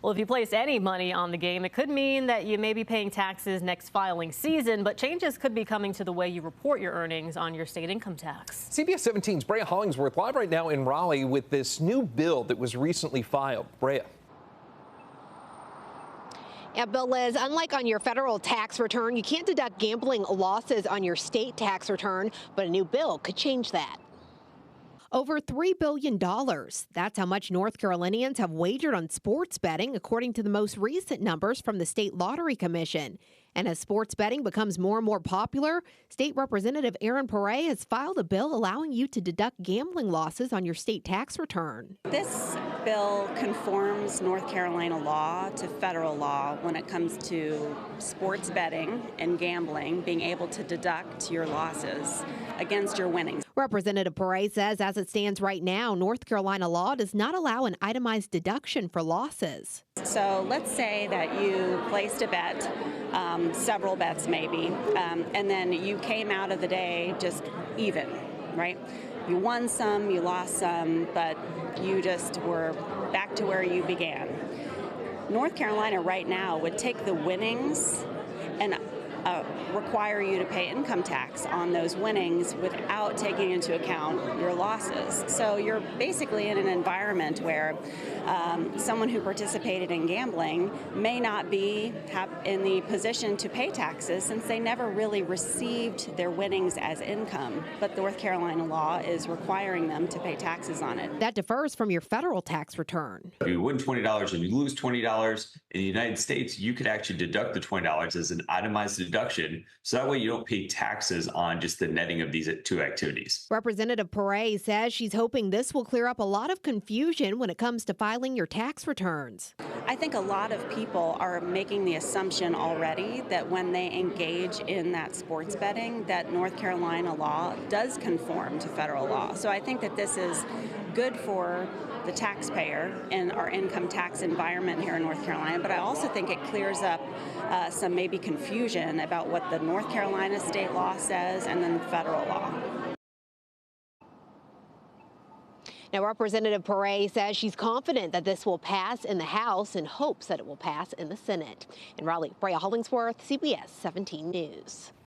Well, if you place any money on the game, it could mean that you may be paying taxes next filing season, but changes could be coming to the way you report your earnings on your state income tax. CBS 17's Brea Hollingsworth live right now in Raleigh with this new bill that was recently filed. Brea. Yeah, Bill, Liz, unlike on your federal tax return, you can't deduct gambling losses on your state tax return, but a new bill could change that. Over $3 billion. That's how much North Carolinians have wagered on sports betting, according to the most recent numbers from the State Lottery Commission. And as sports betting becomes more and more popular, State Representative Erin Pare has filed a bill allowing you to deduct gambling losses on your state tax return. This bill conforms North Carolina law to federal law when it comes to sports betting and gambling, being able to deduct your losses against your winnings. Representative Pare says as it stands right now, North Carolina law does not allow an itemized deduction for losses. So let's say that you placed a bet, several bets maybe, and then you came out of the day just even, right? You won some, you lost some, but you just were back to where you began. North Carolina right now would take the winnings and require you to pay income tax on those winnings without taking into account your losses. So you're basically in an environment where someone who participated in gambling may not be in the position to pay taxes since they never really received their winnings as income. But North Carolina law is requiring them to pay taxes on it. That differs from your federal tax return. If you win $20 and you lose $20 in the United States, you could actually deduct the $20 as an itemized deduction. So that way you don't pay taxes on just the netting of these two activities. Representative Pare says she's hoping this will clear up a lot of confusion when it comes to filing your tax returns. I think a lot of people are making the assumption already that when they engage in that sports betting, that North Carolina law does conform to federal law. So I think that this is good for the taxpayer in our income tax environment here in North Carolina, but I also think it clears up some maybe confusion about what the North Carolina state law says and then federal law. Now, Representative Pare says she's confident that this will pass in the House and hopes that it will pass in the Senate. In Raleigh, Brea Hollingsworth, CBS 17 News.